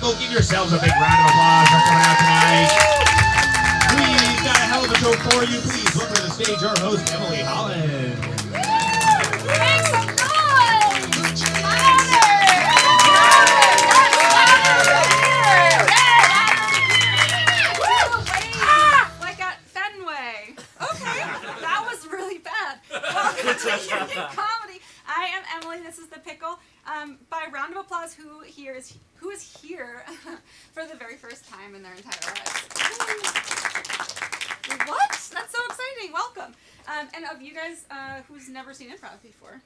Pickle. Give yourselves a big round of applause for coming out tonight. We've got a hell of a show for you. Please welcome to the stage our host, Emily Holland. Make some noise! Like at Fenway. Okay, that was really bad. Welcome to Union Comedy. I am Emily. This is the Pickle. By round of applause, who is here for the very first time in their entire lives? What? That's so exciting. Welcome. And of you guys who's never seen improv before?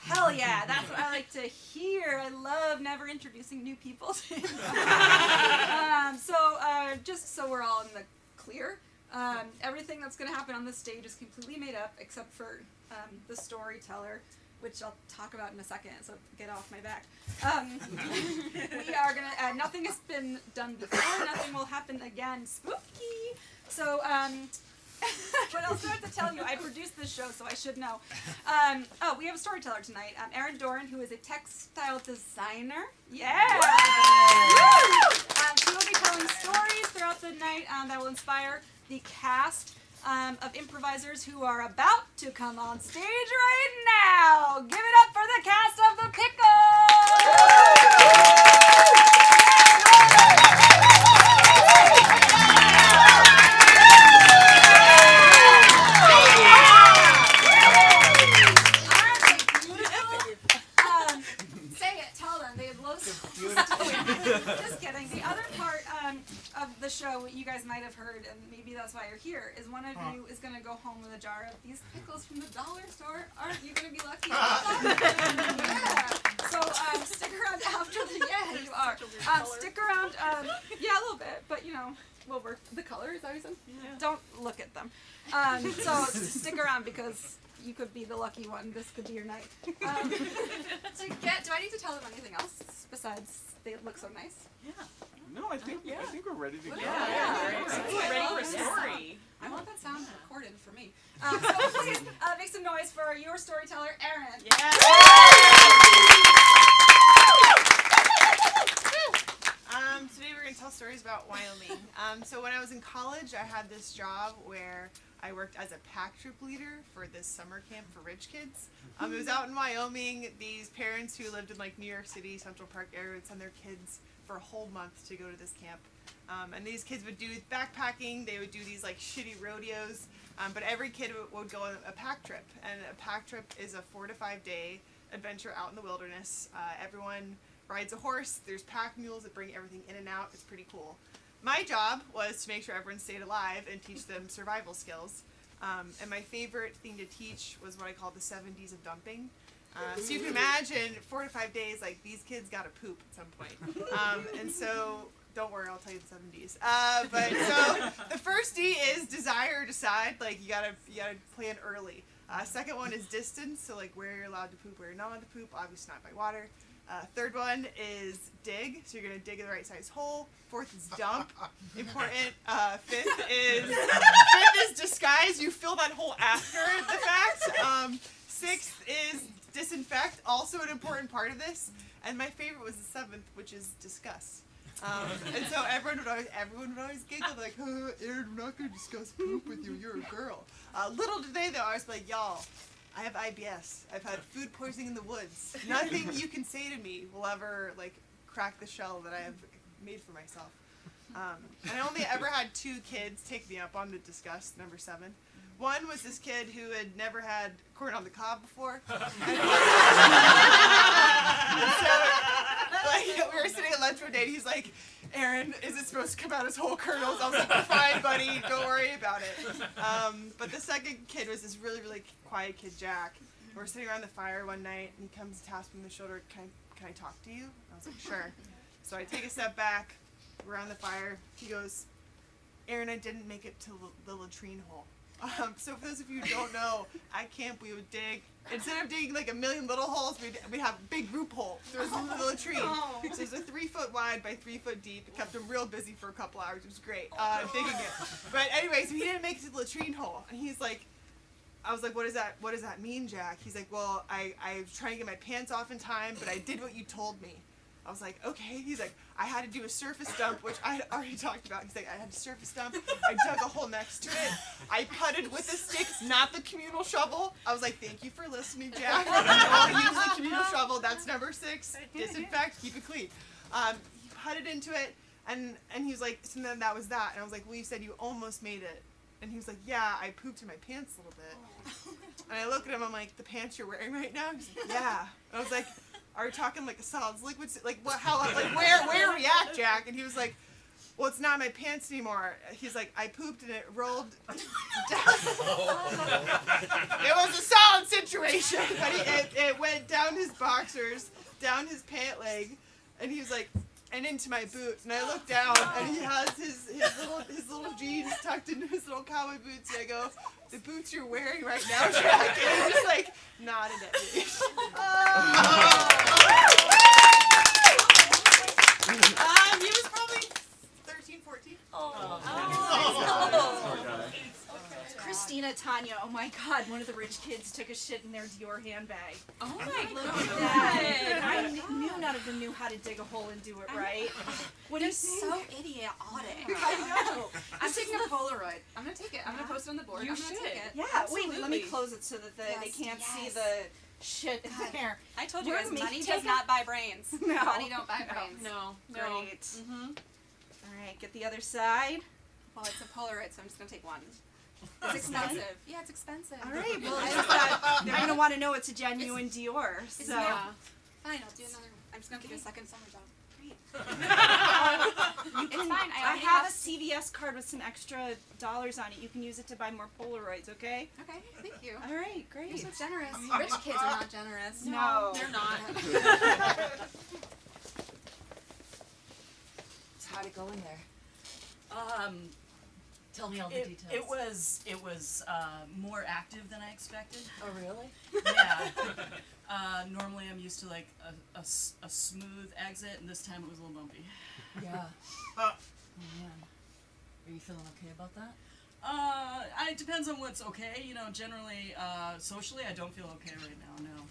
Hell yeah, that's what I like to hear. I love never introducing new people to improv. Just so we're all in the clear, everything that's going to happen on this stage is completely made up except for the storyteller, which I'll talk about in a second, so get off my back. We are going to, nothing has been done before, nothing will happen again. Spooky! So, what else do I have to tell you? I produced this show, so I should know. We have a storyteller tonight. Erin Doran, who is a textile designer. Yeah! She will be telling stories throughout the night that will inspire the cast of improvisers who are about to come on stage right now. Give it up for the cast of the Say it, tell them. They have low Just kidding. The other part of the show, what you guys might have heard, and maybe that's why you're here, is one of you is going to go home with a jar of these pickles from the dollar store. Aren't you going to be lucky about that? Yeah. So stick around after the, yeah, you are. Stick around, yeah, a little bit, but well, the color is always in. Yeah. Don't look at them. So stick around because you could be the lucky one. This could be your night. Do I need to tell them anything else besides they look so nice? Yeah. No, I think we're ready to go. Yeah. We're ready for a story. I want that sound recorded for me. So please make some noise for your storyteller, Erin. Yeah. Today we're going to tell stories about Wyoming. So when I was in college, I had this job where I worked as a pack trip leader for this summer camp for rich kids. It was out in Wyoming. These parents who lived in like New York City, Central Park area would send their kids for a whole month to go to this camp. And these kids would do backpacking. They would do these like shitty rodeos. But every kid would go on a pack trip. And a pack trip is a 4 to 5 day adventure out in the wilderness. Everyone rides a horse. There's pack mules that bring everything in and out. It's pretty cool. My job was to make sure everyone stayed alive and teach them survival skills. And my favorite thing to teach was what I call the 70s of dumping. So you can imagine 4 to 5 days, like these kids got to poop at some point. And so don't worry, I'll tell you the 70s. But so the first D is desire or decide. Like you gotta plan early. Second one is distance. So like where you're allowed to poop, where you're not allowed to poop. Obviously not by water. Third one is dig. So you're gonna dig the right size hole. Fourth is dump. Important. Fifth is disguise. You fill that hole after the fact. Sixth is disinfect. Also an important part of this. And my favorite was the seventh, which is discuss. And so everyone would always giggle like, Aaron, we're not going to discuss poop with you. You're a girl. Little did they though, I was like, y'all, I have IBS. I've had food poisoning in the woods. Nothing you can say to me will ever like crack the shell that I have made for myself. And I only ever had 2 kids take me up on the discuss, number 7. One was this kid who had never had corn on the cob before. And so, like, we were sitting at lunch one day, and he's like, Aaron, is it supposed to come out as whole kernels? I was like, fine, buddy, don't worry about it. But the second kid was this really, really quiet kid, Jack. We're sitting around the fire one night, and he comes and taps me on the shoulder, can I talk to you? I was like, sure. So I take a step back, we're around the fire. He goes, Aaron, I didn't make it to the latrine hole. So for those of you who don't know, at camp we would dig, instead of digging like a million little holes, we'd have a big group hole. There was a little latrine. So it was a 3 foot wide by 3 foot deep. It kept him real busy for a couple hours. It was great, digging it. But anyways, he didn't make it to the latrine hole. And he's like, I was like, what does that mean, Jack? He's like, well, I was trying to get my pants off in time, but I did what you told me. I was like, okay. He's like, I had to do a surface dump, which I had already talked about. He's like, I had to surface dump. I dug a hole next to it. I putted with the sticks, not the communal shovel. I was like, thank you for listening, Jack. I'll use the communal shovel. That's number 6. Disinfect, keep it clean. He putted into it, and he was like, so then that was that. And I was like, well, you said you almost made it. And he was like, yeah, I pooped in my pants a little bit. And I look at him, I'm like, the pants you're wearing right now? He's like, yeah. And I was like, are we talking like a solids, liquids? Like what? How? Like where are we at, Jack? And he was like, well, it's not my pants anymore. He's like, I pooped and it rolled down. It was a solid situation, but it went down his boxers, down his pant leg, and he was like, and into my boot. And I look down, and he has his little jeans tucked into his little cowboy boots. And I go, the boots you're wearing right now, Jack. And he just like nodded at me. He was probably 13, 14. Christina, Tanya, oh my God, one of the rich kids took a shit in their Dior handbag. Oh my Look God. at that. I knew none of them knew how to dig a hole and do it right. What do They're you think? so idiotic. I know. I'm taking a Polaroid. I'm gonna take it. I'm gonna post it on the board. You I'm gonna should. take it. Yeah, wait, let me close it so that they can't see the shit in there. I told you We're guys, gonna money take does it? not buy brains. No. Money don't buy brains. No. No. Great. Mm-hmm. All right, get the other side. Well, it's a Polaroid, so I'm just gonna take one. It's expensive. Yeah, it's expensive. All right, well, I just thought they're going to want to know it's a genuine Dior. It's So. fine. I'll do another. I'm just gonna give you a second summer job. You can, fine, I I already have a have- CVS card with some extra dollars on it. You can use it to buy more Polaroids, okay? Okay, thank you. All right, great. You're so generous. Rich kids are not generous. No. they're not. How'd it go in there? Tell me all the details. It was more active than I expected. Oh, really? Yeah. Normally I'm used to like a smooth exit, and this time it was a little bumpy. Yeah. Oh Man. Are you feeling okay about that? It depends on what's okay. You know, generally, socially, I don't feel okay right now. No.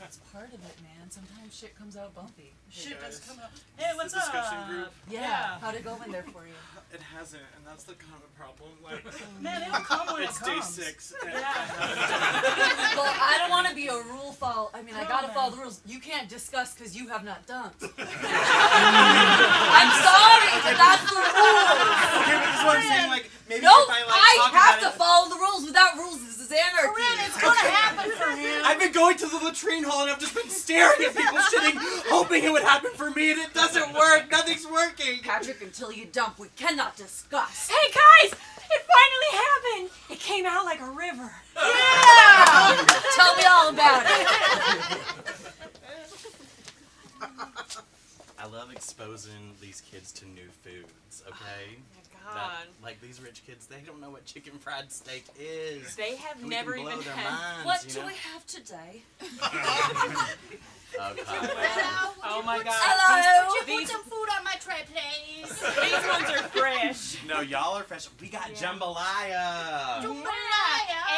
It's part of it, man. Sometimes shit comes out bumpy. Shit does guys. come up. Hey, It's what's the discussion up? group. Yeah. How'd it go in there for you? It hasn't, and that's the kind of problem. Like, Man, it'll come when it's it day comes. 6. And Well, I don't want to be a rule follow. I mean, I gotta man. follow the rules. You can't discuss because you have not done. I'm sorry, but that's the rules. Okay, but this is what I'm saying. Like, maybe Nope, if I I talk have about to follow the rules. Without rules, this is anarchy. It's gonna happen for him. I've been going to the latrine hall and I've just been staring at people shitting, hoping it would happen for me, and it doesn't work. Nothing's working. Patrick, until you dump, we cannot discuss. Hey, guys! It finally happened! It came out like a river. Yeah! Tell me all about it. I love exposing these kids to new foods, okay? God. That, like these rich kids, they don't know what chicken fried steak is. They have And we never can blow even their had. minds, What you do know? we have today? Okay. Oh my God. Hello. These, food on my tray, please? these ones are fresh. No, y'all are fresh. We got jambalaya.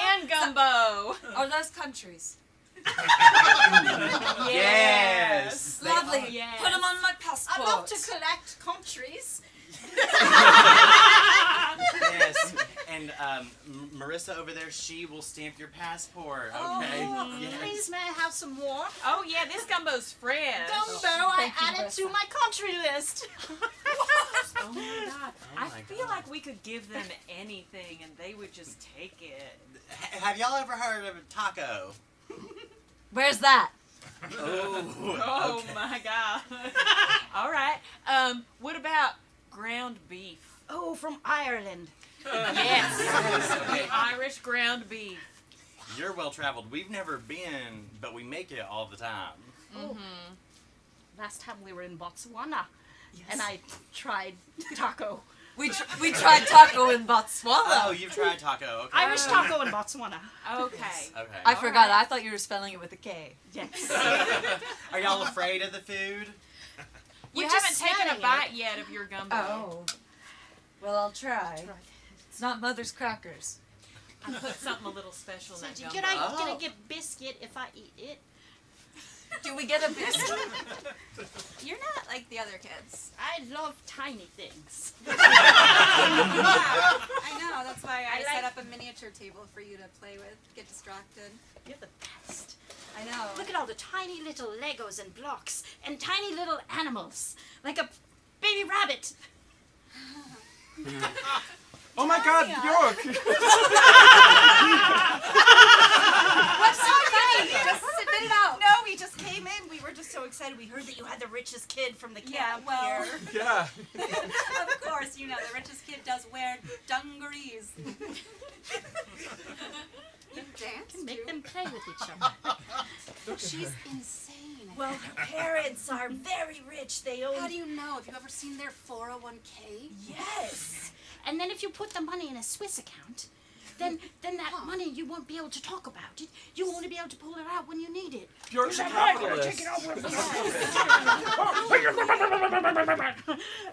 And gumbo. Are those countries? Yes. They Lovely. are. Yes. Put them on my passport. collect countries. Yes. And Marissa over there, she will stamp your passport. Okay. Yes. may I have some more? Oh yeah, this gumbo's fresh. I added to my country list. Oh my God. Oh I my feel God. like we could give them anything and they would just take it. Have y'all ever heard of a taco? Where's that? Oh. Oh my God. All right. What about ground beef? Oh, from Ireland. Yes. Okay. Irish ground beef. You're well traveled. We've never been, but we make it all the time. Last time we were in Botswana, and I tried taco. We tried taco in Botswana. Oh, you've tried taco. Okay. Irish taco in Botswana. Okay. Okay. I forgot. I thought you were spelling it with a K. Yes. Are y'all afraid of the food? We We're haven't just taken a smelling bite yet of your gumbo. Oh. Well, I'll try. It's not Mother's crackers. I put something a little special in that gumbo. Can I Oh. get biscuit if I eat it? Do we get a biscuit? You're not like the other kids. I love tiny things. I know. That's why I I set like- up a miniature table for you to play with. Get distracted. You're the best. I know. Look at all the tiny little Legos and blocks and tiny little animals, like a baby rabbit. Oh my God, Bjork! What's so funny? Just spit it out. No, we just came in. We were just so excited. We heard that you had the richest kid from the camp well, here. Yeah. Of course, you know the richest kid does wear dungarees. You dance Make too. them play with each other. She's insane. Well, her parents are very rich. They own. How do you know? Have you ever seen their 401k? Yes. And then if you put the money in a Swiss account, then that money you won't be able to talk about it. You won't be able to pull it out when you need it. Bjork's a capitalist.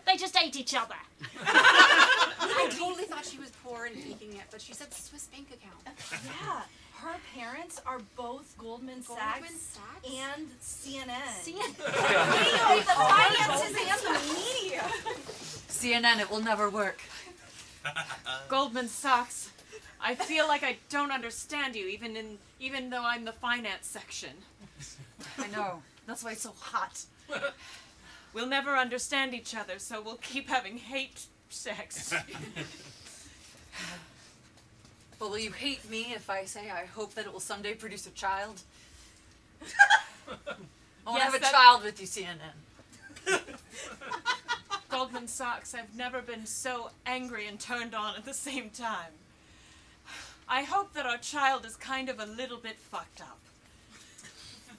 They just ate each other. I totally thought she was poor and faking it, but she said Swiss bank account. Yeah, her parents are both Goldman Sachs and CNN. We own the finances and the media. CNN, it will never work. Goldman Sachs. I feel like I don't understand you, even though I'm the finance section. I know. That's why it's so hot. We'll never understand each other, so we'll keep having hate sex. But will you hate me if I say I hope that it will someday produce a child? I want to have a child with you, CNN. Goldman Sachs, I've never been so angry and turned on at the same time. I hope that our child is kind of a little bit fucked up.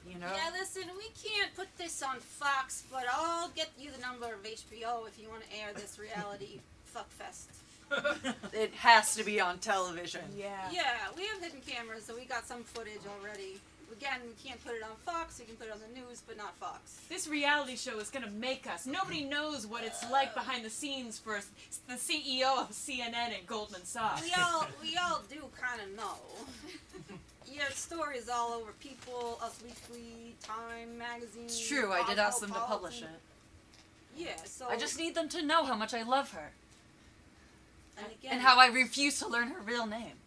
You know? Yeah, listen, we can't put this on Fox, but I'll get you the number of HBO if you want to air this reality fuckfest. It has to be on television. Yeah. Yeah, we have hidden cameras, so we got some footage already. Again, we can't put it on Fox, we can put it on the news, but not Fox. This reality show is gonna make us. Nobody knows what it's like behind the scenes for the CEO of CNN and Goldman Sachs. We all do kind of know. Your story is all over People, Us Weekly, Time Magazine. It's true, I did ask them to publish it. Yeah, so... I just need them to know how much I love her. And, again, And how I refuse to learn her real name.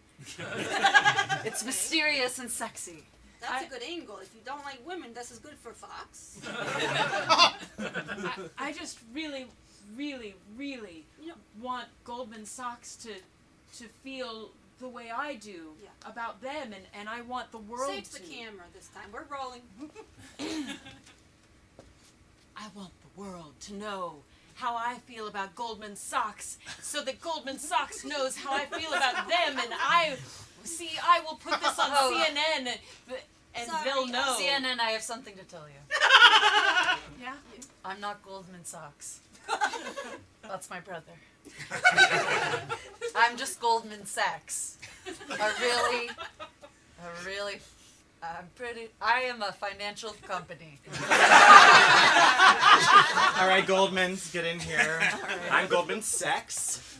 It's mysterious and sexy. That's a good angle. If you don't like women, this is good for Fox. I just really, really, really want Goldman Sachs to feel the way I do about them, and I want the world Say it to the camera this time. We're rolling. I want the world to know how I feel about Goldman Sachs, so that Goldman Sachs knows how I feel about them, and I will put this on CNN, and they'll know. CNN, I have something to tell you. Yeah? I'm not Goldman Sachs. That's my brother. I'm just Goldman Sachs. I am a financial company. All right, Goldmans, get in here. I'm Goldman Sachs.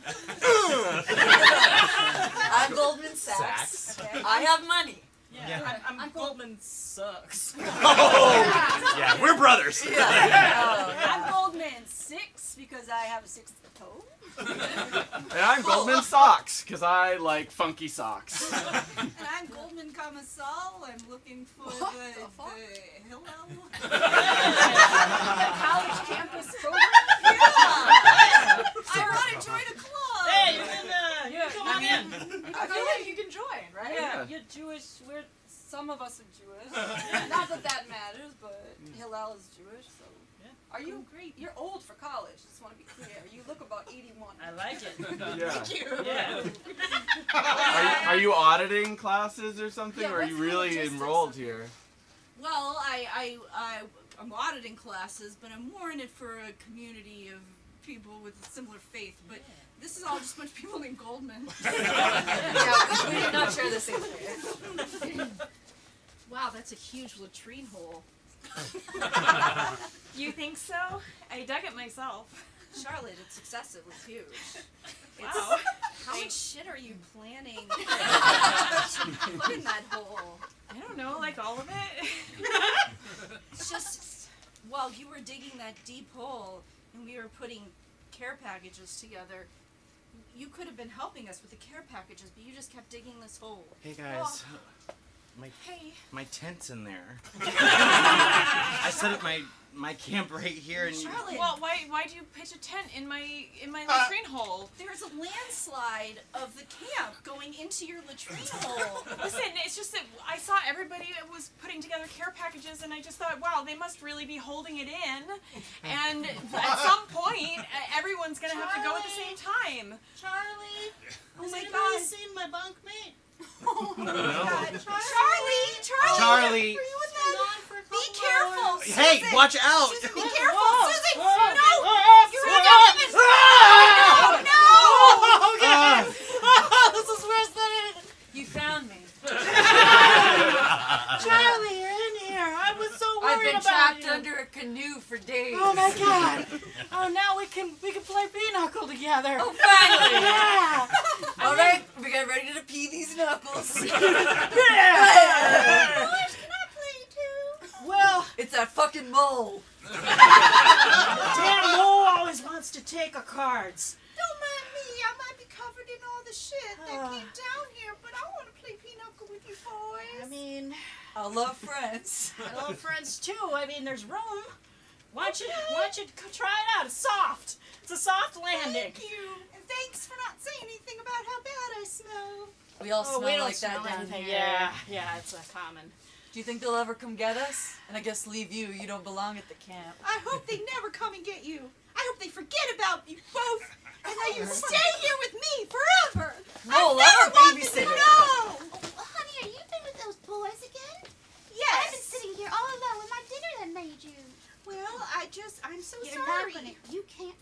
I'm Goldman Sachs. Okay. I have money. Yeah. I'm Goldman Sachs. Oh, yeah, we're brothers. I'm Goldman 6 because I have a 6th toe. And I'm Goldman Socks, because I like funky socks. And I'm Goldman Commissal. I'm looking for the Hillel. College campus program? I want to join a club. Hey, you can come on in. I feel like you can join, right? Yeah, you're Jewish. Some of us are Jewish. Not that matters, but Hillel is Jewish, so. Are you great? You're old for college. Just want to be clear. You look about 81. I like it. Yeah. Thank you. Yeah. Are you auditing classes or something, Yeah, or are you what's the really logistics enrolled of here? Well, I'm auditing classes, but I'm more in it for a community of people with similar faith. But this is all just a bunch of people named Goldman. Yeah, we do not share the same faith. Wow, that's a huge latrine hole. You think so? I dug it myself. Charlotte, it's excessive. It's huge. Wow. How much shit are you planning to put in that hole? I don't know, like all of it. It's just while you were digging that deep hole and we were putting care packages together, you could have been helping us with the care packages, but you just kept digging this hole. Hey guys, Hey. my tent's in there. I set up my camp right here, and you. Charlotte, Well, why'd you pitch a tent in my latrine hole? there's a landslide of the camp going into your latrine hole. Listen, it's just that I saw everybody was putting together care packages, and I just thought, wow, they must really be holding it in. And at some point, everyone's gonna have to go at the same time. Charlie, Oh has my anybody God. seen my bunkmate? Oh my God. Charlie! Are Charlie! you in Been that? gone for a Be couple careful, hours. Hey, Susan. watch out! Susan, be careful, Whoa. Susan. Whoa. No, you're in Ah! the no. Oh, this is worse than it. You found me. Charlie, you're in here. I was so worried I've been about trapped you. under a canoe for days. Oh my God. Oh, now we can play pinochle together. Oh, finally! Yeah. All right, we got ready to pee these knuckles. Yeah. Well, It's that fucking mole. damn mole always wants to take our cards. Don't mind me. I might be covered in all the shit that Ah. came down here, but I want to play pinochle with you boys. I mean, I love friends. I love friends too. I mean, there's room. Why don't you try it out? It's soft. It's a soft landing. Thank you, and thanks for not saying anything about how bad I smell. We all Oh, smell we don't like that smell down anything. here. Yeah, it's a common. Do you think they'll ever come get us? And I guess leave you. You don't belong at the camp. I hope they never come and get you. I hope they forget about you both, and that you stay here with me forever. No, I let never her want them to babysit her. know. Honey, are you been with those boys again? Yes. I've been sitting here all alone with my dinner that made you. Well, I'm so You're sorry. not gonna. You can't.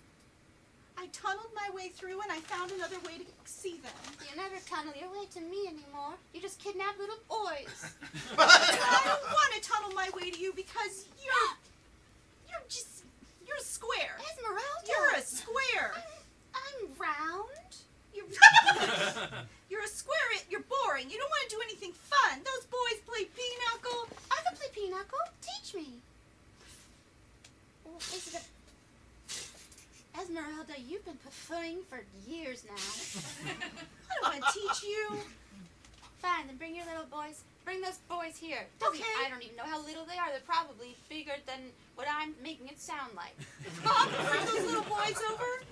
I tunneled my way through and I found another way to see them. You never tunnel your way to me anymore. You just kidnap little boys. I don't want to tunnel my way to you because you're a square. Esmeralda. You're a square. I'm round. You're, you're a square. You're boring. You don't want to do anything fun. Those boys play pinochle. I can play pinochle. Teach me. Is it a... Esmeralda, you've been preferring for years now. I don't want to teach you. Fine, then bring your little boys. Bring those boys here. Doesn't- Okay. I don't even know how little they are. They're probably bigger than what I'm making it sound like. Bring those little boys over,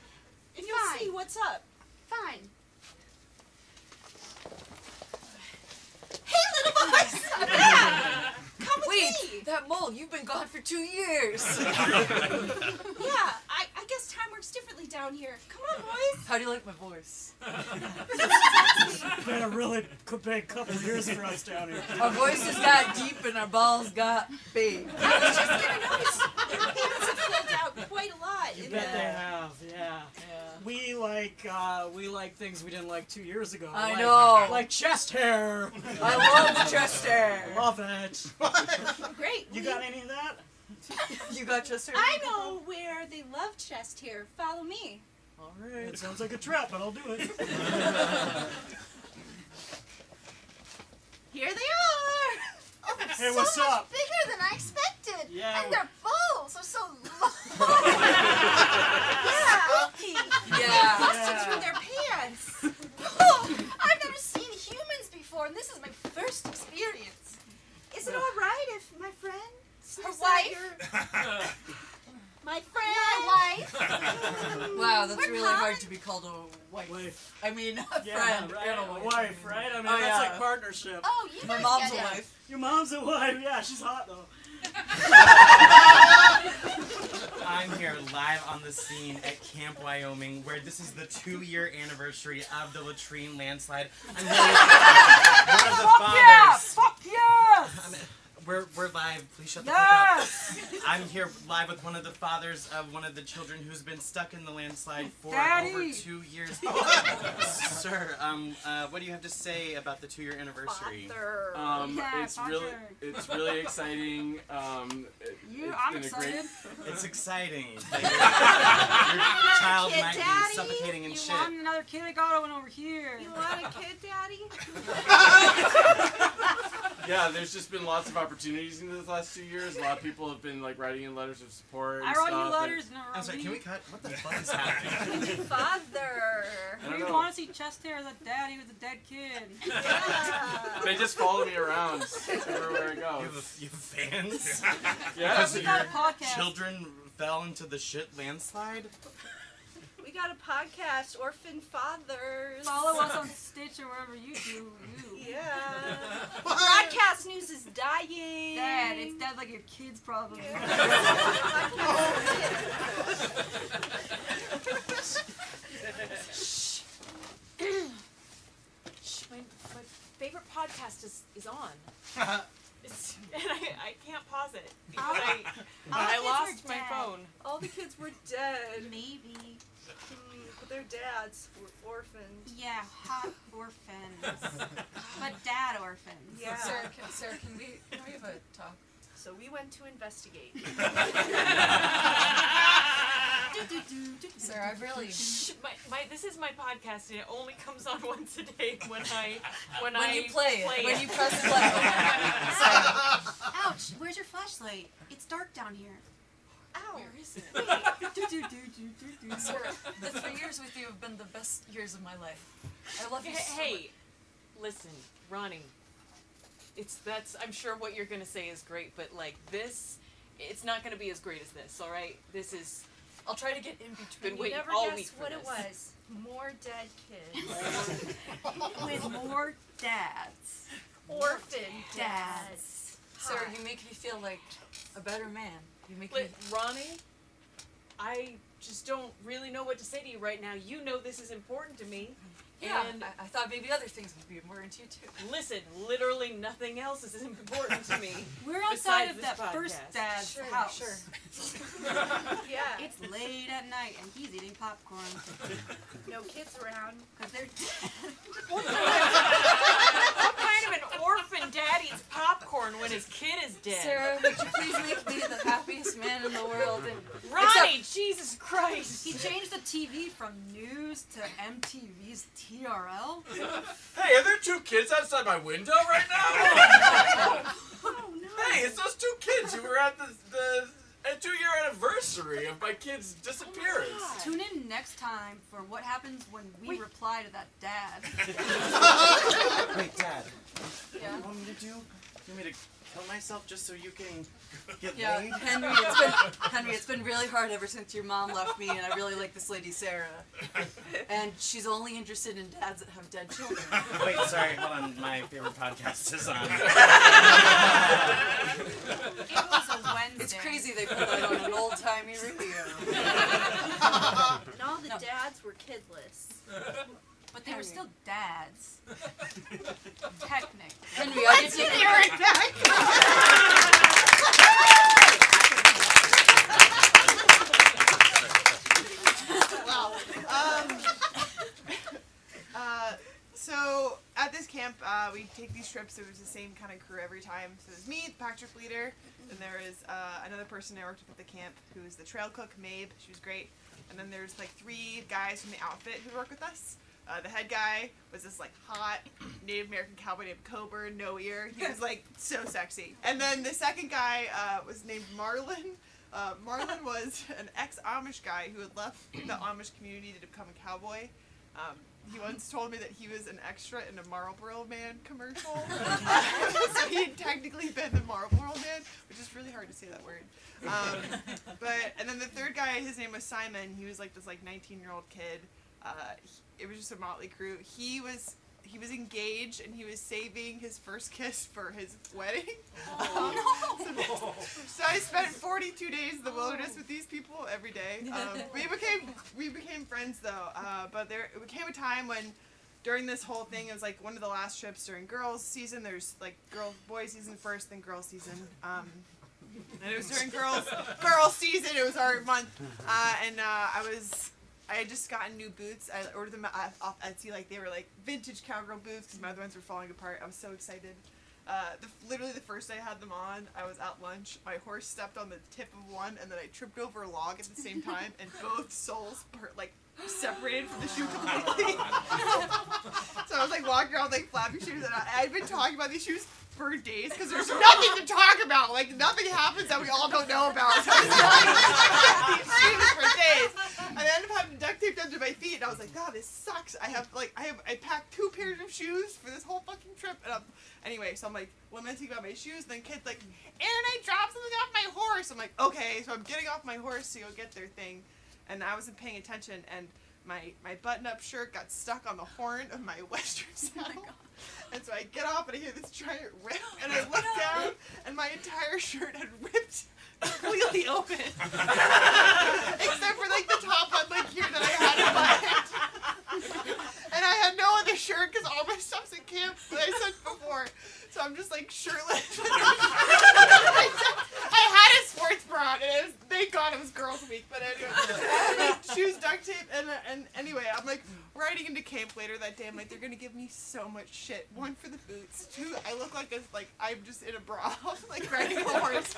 and you'll Fine. see what's up. Fine. Hey, little boys! Come with Wait, me. that mole, you've been gone for 2 years. Yeah, I guess time works differently down here. Come on, boys. How do you like my voice? It's been a really big couple of years for us down here. Our voices got deep and our balls got big. I was just gonna notice your pants have filled out quite a lot. You in bet the- they have, yeah. We like things we didn't like 2 years ago. I like, know. Like chest hair. I love the chest hair. Love it. Great. You got any of that? You got chest hair? I know where they love chest hair. Follow me. All right. It sounds like a trap, but I'll do it. Here they are. Hey, what's so much up? bigger than I expected. Yeah, And we- their balls are so long. Spooky. Yeah. Busted through their pants. Oh, I've never seen humans before, and this is my first experience. Is it all right if my friend sniffs Her wife? at your... My friend. My wife. Wow, that's We're really common. hard to be called a wife. Wife. I mean, a Yeah, friend right. and a A wife. wife, right? I mean, Oh, that's yeah. like partnership. Oh, you My guys mom's get a it. wife. Your mom's a wife. Yeah, she's hot though. I'm here live on the scene at Camp Wyoming, where this is the 2-year anniversary of the latrine landslide. I'm here with one of the fathers. Fuck yeah! we're live. Please shut the Yes! fuck up. I'm here live with one of the fathers of one of the children who's been stuck in the landslide for Daddy! over 2 years. Sir, what do you have to say about the 2-year anniversary? Yeah, It's really exciting. I'm been a excited. It's exciting. Like, your child might be suffocating in You shit. want another kid? I got one over here. You want a kid, Daddy? Yeah, there's just been lots of opportunities in the last 2 years. A lot of people have been like writing in letters of support. And I wrote stuff, you letters, never I'm sorry, wrote can me. we cut? What the fuck is happening? Father. I don't You know. want to see chest hair of the daddy with a dead kid. They just follow me around everywhere I go. You have fans? Yeah. Because We got a your podcast. children fell into the shit landslide? We got a podcast, Orphan Fathers. Follow us on Stitch or wherever you do. Yeah. Broadcast news is dying. Dad, it's dead like your kids probably. Shh, my favorite podcast is on. And I can't pause it because I lost my phone. All the kids were dead, Maybe. but their dads were orphaned. Yeah, hot orphans. But dad orphans. Yeah. Sarah, can we have a talk? So we went to investigate. Sarah, I've really. Shh, this is my podcast and it only comes on once a day when When I you play it, when it. you press play. Ouch, where's your flashlight? It's dark down here. Ow. Where is it? Do. Sarah, the 3 years with you have been the best years of my life. I love you so Hey, listen, Ronnie. I'm sure what you're gonna say is great, but like this, it's not gonna be as great as this. All right, this is. much. I'll try to get in between. Been You waiting never all guessed week for what this. it was. More dead kids. With more dads. Orphan Dads. Sarah, you make me feel like a better man. You make me. Ronnie, I just don't really know what to say to you right now. You know this is important to me. Yeah, And I thought maybe other things would be important to you too. listen, literally nothing else is important to me. We're outside Besides of this that podcast. first dad's Sure, house. sure. Yeah. It's late at night and he's eating popcorn. No kids around. Because they're dead. What kind of an orphan dad eats popcorn when his kid is dead? Sarah, would you please make me the happiest man in the world? And Ronnie, Jesus Christ! He changed the TV from news to MTV's TRL. Hey, are there 2 kids outside my window right now? Oh no. Hey, it's those 2 kids who were at the 2-year anniversary of my kid's disappearance. Tune in next time for what happens when we reply to that dad. Wait, Dad. yeah. What do you want me to do? You want me to kill myself just so you can get Yeah, laid? Henry, it's been really hard ever since your mom left me, and I really like this lady Sarah. And she's only interested in dads that have dead children. Wait, sorry, hold on. My favorite podcast is on. It was a Wednesday. It's crazy they put that on an old-timey radio. And all the dads were kidless. But they were still dads. Technically. Henry, I didn't hear it back. Wow. So at this camp, we take these trips. It was the same kind of crew every time. So there's me, the pack trip leader, and there is another person I worked with at the camp who is the trail cook, Mabe. She was great. And then there's like 3 guys from the outfit who work with us. The head guy was this like hot Native American cowboy named Coburn, no ear. He was like so sexy. And then the second guy was named Marlin. Marlin was an ex-Amish guy who had left the Amish community to become a cowboy. He once told me that he was an extra in a Marlboro Man commercial. So he had technically been the Marlboro Man, which is really hard to say that word. And then the third guy, his name was Simon. He was like this like 19-year-old kid. It was just a motley crew. He was engaged and he was saving his first kiss for his wedding. So I spent 42 days in the wilderness with these people every day. We became friends though. But it came a time when during this whole thing, it was like one of the last trips during girls season. There's like boys season first, then girls season. And it was during girls season. It was our month, and I had just gotten new boots. I ordered them off Etsy. Like they were like vintage cowgirl boots because my other ones were falling apart. I was so excited. Literally the first day I had them on, I was at lunch. My horse stepped on the tip of one, and then I tripped over a log at the same time, and both soles separated from the shoe completely. So I was like walking around with like flappy shoes, and I'd been talking about these shoes for days because there's nothing to talk about. Like nothing happens that we all don't know about. So I was telling these shoes for days, and I ended up having duct taped under my feet, and I was like, God, this sucks. I packed 2 pairs of shoes for this whole fucking trip, and anyway, so I'm like lamenting about my shoes. Then kid's like, Aaron, I dropped something off my horse. I'm like, okay, so I'm getting off my horse to go get their thing, and I wasn't paying attention, and my button-up shirt got stuck on the horn of my Western saddle. And so I get off and I hear this giant rip, and I look down, and my entire shirt had ripped completely open, except for like the top one, like here that I had buttoned. And I had no other shirt because all my stuff's in camp that I said before. So I'm just like shirtless. I had a sports bra, and thank God it was Girls Week. But anyway, like, shoes, duct tape, and anyway, I'm like riding into camp later that day. I'm like, they're gonna give me so much shit. 1 for the boots, 2, I look like I'm just in a bra, like riding a horse.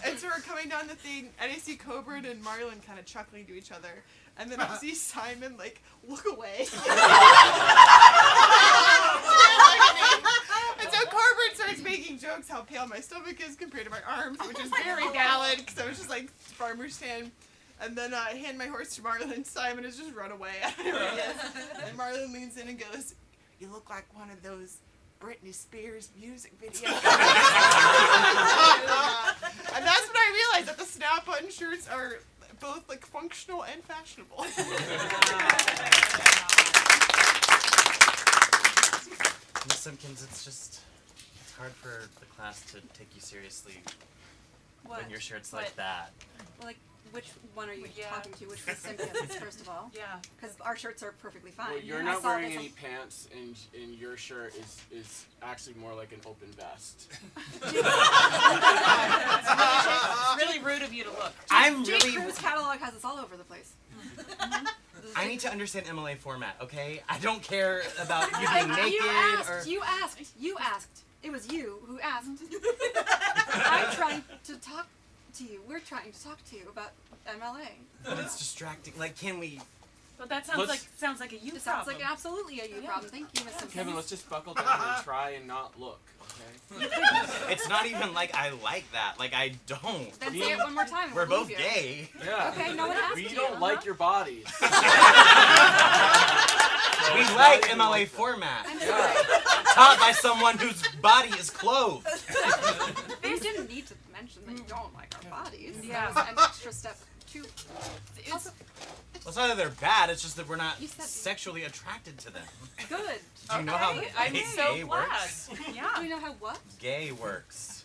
And so we're coming down the thing, and I see Coburn and Marlon kind of chuckling to each other. And then I see Simon, like, look away. And so Corbin starts making jokes how pale my stomach is compared to my arms, which is very valid, because I was just like, farmer's stand. And then I hand my horse to Marlon, and Simon has just run away. I don't know where he is. And Marlon leans in and goes, you look like one of those Britney Spears music videos. And that's when I realized that the snap button shirts are both like functional and fashionable. Miss Simpkins, it's hard for the class to take you seriously when your shirt's like that. Well, like, which one are you talking to? Which was Simpkins, first of all? Yeah. Because our shirts are perfectly fine. Well, you're not wearing any pants, and your shirt is actually more like an open vest. It's really rude of you to look. J. Crew's catalog has us all over the place. I need to understand MLA format, okay? I don't care about you being naked You asked. It was you who asked. I'm trying to talk to you. We're trying to talk to you about MLA. But it's distracting. Like, can we... But that sounds like a you It problem. sounds like absolutely a you problem. Thank you, Miss Simpkins. Kevin, let's just buckle down and try and not look, okay? It's not even like I like that. Like, I don't. Then say it one more time. We're we'll both believe you. gay. Yeah. Okay, no one asked We you. don't like your bodies. We like MLA format. I'm sorry. Taught by someone whose body is clothed. You didn't need to mention that you don't like our bodies. Yeah. That was an extra step too. Also, Well, it's not that they're bad, it's just that we're not You said- sexually attracted to them. good. Do you know how I'm gay so glad. works? Yeah. Do you know how what? Gay works.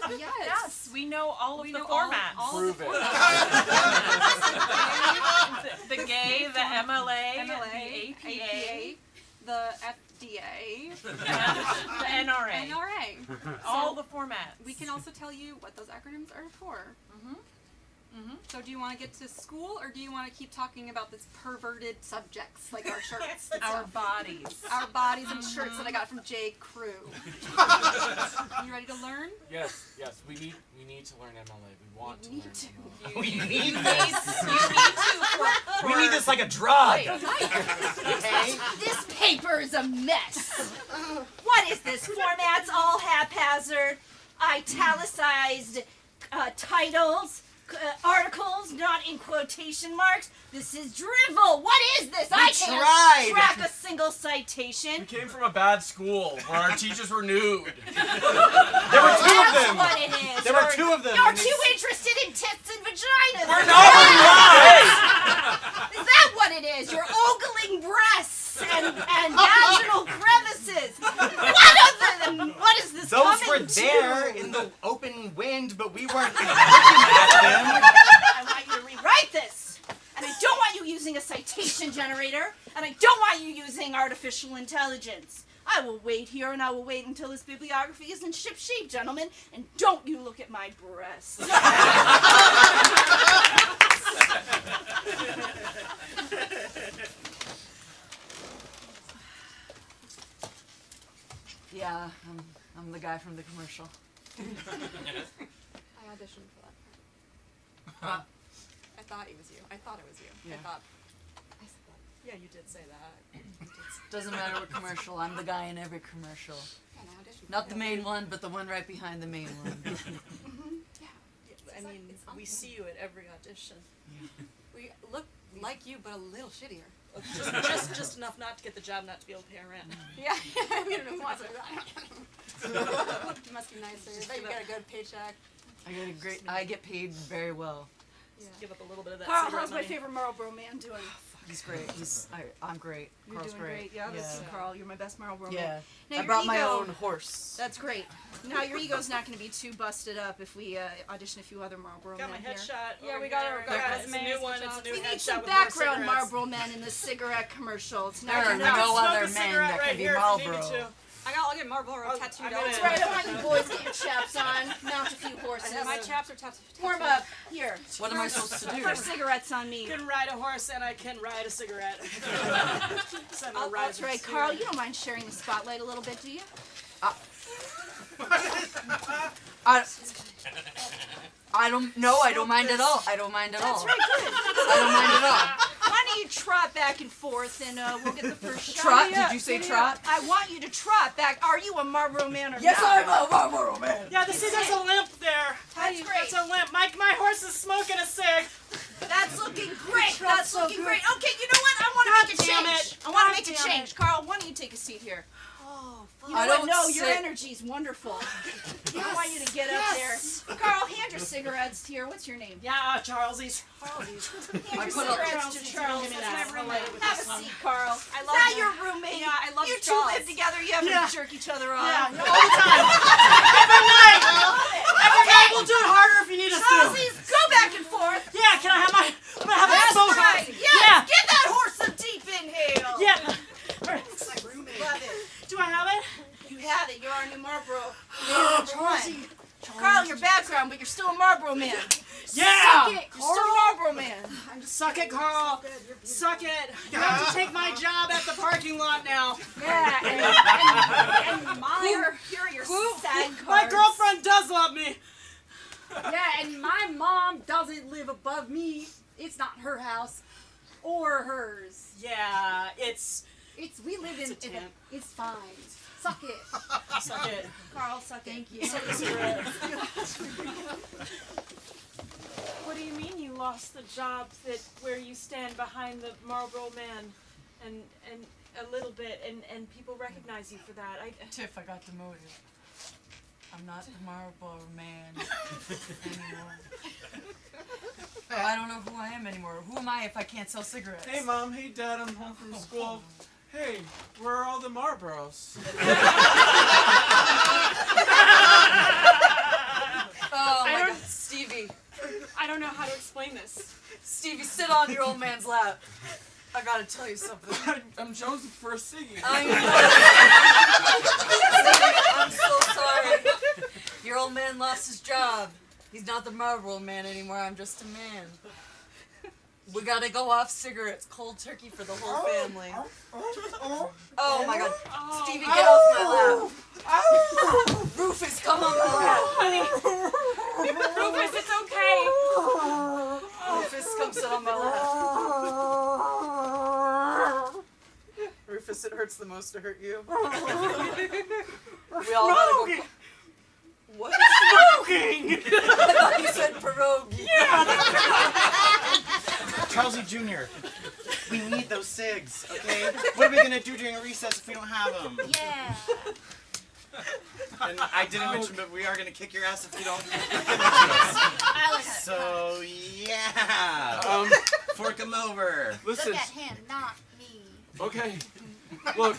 Yes. Yes, we know all of We the know formats. all Prove of it. the gay, the MLA, MLA, the APA, the FDA, the NRA. NRA. All the formats. We can also tell you what those acronyms are for. Mhm. Mhm. So do you want to get to school, or do you want to keep talking about this perverted subjects like our shirts? Our bodies. Our bodies and shirts that I got from J. Crew. You ready to learn? Yes, we need to learn MLA. We want to learn MLA. We need You this. need to. We need this like a drug. Okay? This paper is a mess. What is this? Formats all haphazard, italicized titles, articles not in quotation marks. This is drivel. What is this? I can't tried. track a single We citation. came from a bad school where our teachers were nude. There were two of That's them. what it is. There were two of them. You're and too it's- interested in tits and vaginas. We're not alive. Is that what it is? You're ogling breasts and vaginal crevices. What is this Those coming were to? there in the open wind, but we weren't looking at them. I want you to rewrite this. And I don't want you using a citation audition generator, and I don't want you using artificial intelligence. I will wait here, and I will wait until this bibliography is in ship shape, gentlemen, and don't you look at my breasts. Yeah, I'm the guy from the commercial. I auditioned for that part. I thought it was you. I thought it was you. Yeah. I said that. Yeah, you did say that. Doesn't matter what commercial. I'm the guy in every commercial. Yeah, and I auditioned Not for the that. main one, but the one right behind the main one. I mean, we see you at every audition. We look like you, but a little shittier. Just enough not to get the job, not to be able to pay our rent. Yeah, I mean, who wants to do that? You must be nicer. I bet you get a good paycheck. I get paid very well. Yeah. Give up a little bit of that Carl, cigarette how's my money. favorite Marlboro man doing? He's great. I'm great. You're Carl's doing great. Yeah, this is Carl. You're my best Marlboro man. Yeah. Now, I your brought my ego- own horse. That's great. Now your ego's not going to be too busted up if we audition a few other Marlboro Got my men here. headshot. Yeah, over we got here. our- got our It's a new resumes, one. good It's a job. new We need headshot some with more background cigarettes. Marlboro men in the cigarette commercial. It's not There are gonna no happen. Smoke other a men cigarette that right can be here if you need me Marlboro. to. I'll get Marlboro tattooed I'm on. That's right. I want you boys to get your chaps on. Mount a few horses. My chaps are tattooed. Warm up. Here. What am I supposed to do? First cigarettes on me. I can ride a horse and I can ride a cigarette. So I'm gonna ride That's a right, cigarette. Carl. You don't mind sharing the spotlight a little bit, do you? I don't mind at all. I don't mind at all. That's right. Good. I don't mind at all. Why don't you trot back and forth and we'll get the first shot. Trot? Yeah, Did you say yeah. trot? I want you to trot back. Are you a Marlboro man or Yes, not? I'm a Marlboro man. Yeah, see, there's a limp there. That's great. That's a limp. My horse is smoking a cig. That's looking great. Trot's That's so looking good. great. Okay, you know what? I want to make a damn change. it. I want God to make a damn change. it. Carl, why don't you take a seat here? Oh, You know I what? don't No, your sit- energy's wonderful. I want you to get up there. Carl, hand your cigarettes here. What's your name? Yeah, Charlesies. Hand your put a- cigarettes to Charles. Give me That's that. my I'll light it roommate. with Have a this one. seat, Carl. I Is love that that. your roommate? Yeah, I love You two Charles. live together. You have Yeah. to jerk each other off. Yeah, all the time. Every night. Every night. We'll do it harder if you need us to. Charlesies, go back and forth. Yeah, can I have my? I'm gonna have a That's smoke. right. Yes. Yeah. Give that horse a deep inhale. Yeah. It's my roommate. Love it. Do I have it? You have it. You're our new Marlboro. Charlie. Carl, you're background, but you're still a Marlboro man. Yeah. Suck it. You're still a Marlboro man. Suck it, Carl. Suck it. You have to take my job at the parking lot now. Yeah, and mine. Here are your SAG cards. My girlfriend does love me. Yeah, and my mom doesn't live above me. It's not her house or hers. Yeah, it's We live in. It's a temp. It's fine. Suck it. suck it. Carl, suck it. Thank you. What do you mean you lost the job where you stand behind the Marlboro man and a little bit and people recognize you for that? Tiff, I got demoted. I'm not the Marlboro man anymore. I don't know who I am anymore. Who am I if I can't sell cigarettes? Hey mom, hey dad, I'm home from school. Hey, where are all the Marlboros? Oh my God, Stevie. I don't know how to explain this. Stevie, sit on your old man's lap. I gotta tell you something. I'm Joseph for a ciggy. I know. I'm so sorry. Your old man lost his job. He's not the Marlboro man anymore. I'm just a man. We gotta go off cigarettes, cold turkey for the whole family. Oh my God. Stevie, get off my lap. Rufus, come on my lap. Rufus, it's okay. Rufus, come sit on my lap. Rufus, it hurts the most to hurt you. We all gotta go. What? Smoking. I thought you said pierogi. Charles Jr., we need those cigs, okay? What are we gonna do during recess if we don't have them? Yeah. And I didn't mention, but we are gonna kick your ass if you don't. I like it. So yeah, fork them over. Listen, Look at him, not me. okay. Look,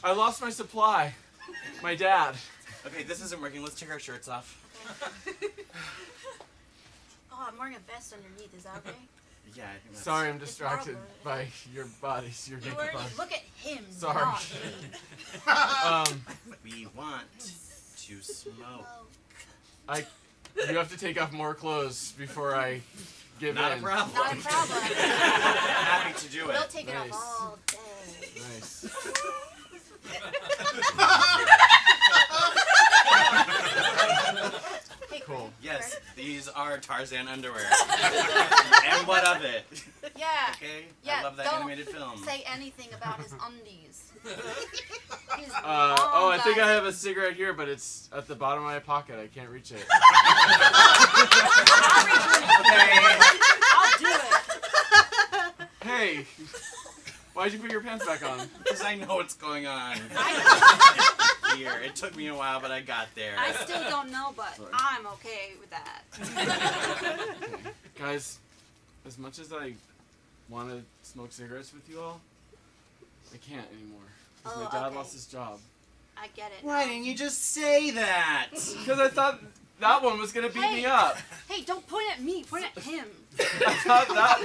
I lost my supply. My dad. Okay, this isn't working. Let's take our shirts off. Oh, I'm wearing a vest underneath. Is that okay? Yeah, I think that's... Sorry, I'm distracted by your bodies. Your naked bodies. Look at him. Sorry. not me. We want to smoke. You have to take off more clothes before I give Not in. a problem. Not a problem. Happy to do it. We'll take it Nice. off all day. Nice. Hey, Cool. Yes, these are Tarzan underwear. And what of it? Yeah. Okay? Yeah, I love that don't animated film. say anything about his undies. His Oh, I long think I guys. have a cigarette here, but it's at the bottom of my pocket. I can't reach it. I'll do it. Hey, why'd you put your pants back on? Because I know what's going on. Here, it took me a while, but I got there. I still don't know, but Sorry. I'm okay with that. Guys, as much as I want to smoke cigarettes with you all, I can't anymore. Because my dad okay. lost his job. I get it. Why didn't you just say that? Because I thought that one was going to beat me up. Hey, don't point at me. Point at him. I thought that...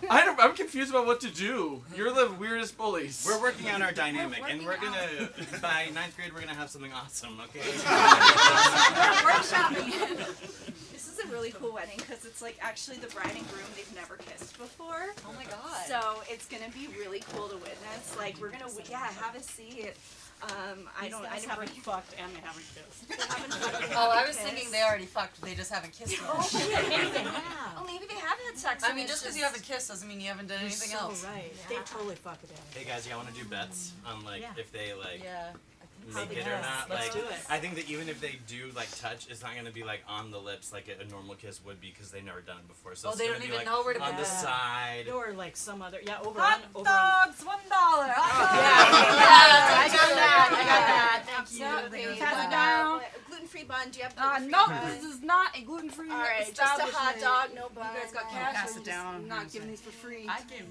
I'm confused about what to do. You're the weirdest bullies. We're working on our dynamic, and we're gonna, by 9th grade, we're gonna have something awesome, okay? We're workshopping. This is a really cool wedding because it's like actually the bride and groom, they've never kissed before. Oh my god. So it's gonna be really cool to witness. Like we're gonna, have a seat. I never fucked and they haven't kissed. Oh, I was thinking they already fucked, they just haven't kissed yet. Oh, maybe they have had sex. I mean, just because you haven't kissed doesn't mean you haven't done anything else. Right. They totally fucked it. Hey guys, y'all wanna do bets on, like, if they, like, Yeah. make it or not? Let's Like, do it. I think that even if they do, like, touch, it's not gonna be, like, on the lips like a normal kiss would be, because they've never done it before. So Oh, it's they gonna don't be, even like, know where to on the put it. side. Or like some other, over Hot on. dogs, $1. I got that. Thank you. Okay, pass it down. Gluten-free bun. Do you have gluten-free No, bun? this is not a gluten-free All right, just a establishment. hot dog, no bun. You guys got no. cash? Pass or it you down. just not giving these for free. I gave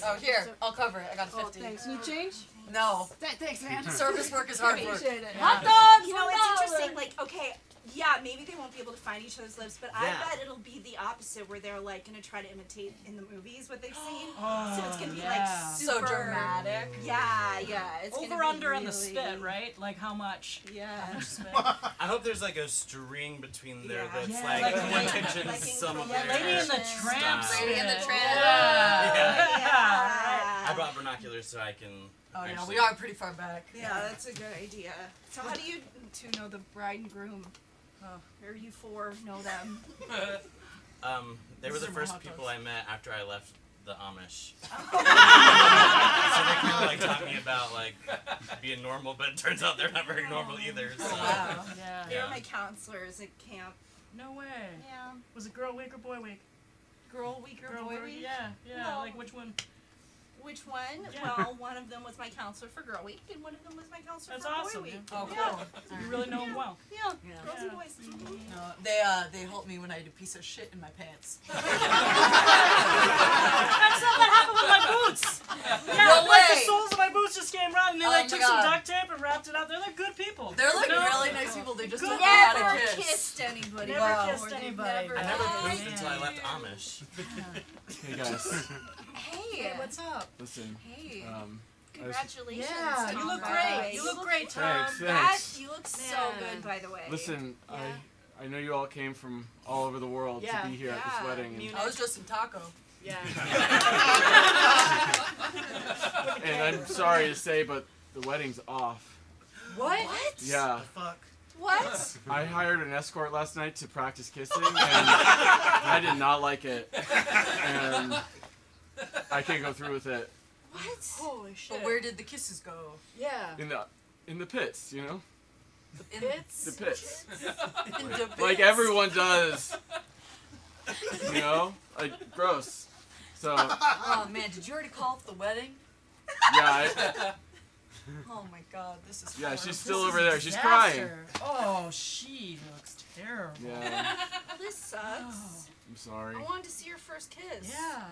Oh, here, I'll cover it. I got a Oh, 50. thanks. Need change? No. Thanks, man. Service work is hard work. Appreciate it. Yeah. Hot dogs, You know, $1. it's interesting. Like, okay, yeah, maybe they won't be able to find each other's lips, but I Yeah. bet it'll be the opposite, where they're like gonna try to imitate in the movies what they've seen. Oh, So it's gonna be yeah. like So super dramatic. Yeah, it's gonna Over be under on the really- spit, right? Like how much? Yeah. How much spit? I hope there's, like, a string between there Yeah. that's, Yeah, like, like attention like some of yeah, their Lady in the Tramp style. Lady in the spit. Tramp. I Yeah. brought binoculars so I can. Oh, yeah, actually- we are pretty far back. Yeah, that's a good idea. So how do you two know the bride and groom? Or you four know them? They were These the are first hot people dogs. I met after I left the Amish. So they kind of, like, taught me about, like, being normal, but it turns out they're not very normal either. So. Wow. Yeah. They were my counselors at camp. No way. Yeah. Was it girl week or boy week? Girl week or boy week? Yeah, yeah. Well, Like which one? Which one? Yeah. Well, one of them was my counselor for Girl Week, and one of them was my counselor That's for awesome. Boy Week. Oh, Yeah. cool. You really know him well. Yeah, Yeah. girls and boys. No, they helped me when I had a piece of shit in my pants. That's not what happened with my boots. Yeah, No like way. the soles of my boots just came around and they Oh like my took God. some duct tape and wrapped it up. They're like good people. They're like No. really nice people. They just don't know Never how to kiss. kissed anybody. Never Wow. kissed anybody. I never Oh, pooped until I left Amish. Hey guys, Hey, what's up? listen. Hey. Congratulations. Yeah, Tom, You look by the great. way. You look great, Tom. Thanks, That, thanks. you look so Yeah. good, by the way. Listen, Yeah. I know you all came from all over the world Yeah. to be here at this Yeah. wedding, and, I was just in taco. Yeah. and I'm sorry to say, but the wedding's off. What? Yeah. Fuck. What? I hired an escort last night to practice kissing, and I did not like it. And I can't go through with it. What? Holy shit. But where did the kisses go? Yeah. In the pits, you know? In Bits? The pits. in the Like bits. everyone does. You know? Like, gross. So, Oh man, did you already call off the wedding? yeah, Oh my god, this is yeah, horrible. she's still over there. She's crying. Oh, she looks terrible. Yeah, This sucks. I'm sorry. I wanted to see your first kiss. Yeah.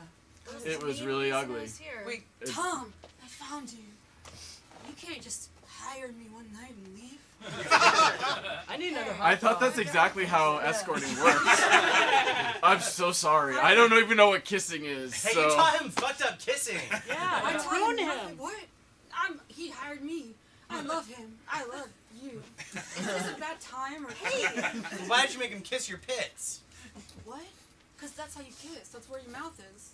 It was really When I ugly. was here. Wait, It's- Tom, I found you. You can't just hire me one night and leave? I need another hot I thought that's exactly how escorting works. I'm so sorry. I don't even know what kissing is. Hey, so. you taught him fucked up kissing. Yeah, I I ruined ruined him. him. What? He hired me. I love him. I love you. Is this a bad time or? Hey. Why did you make him kiss your pits? What? Because that's how you kiss. That's where your mouth is.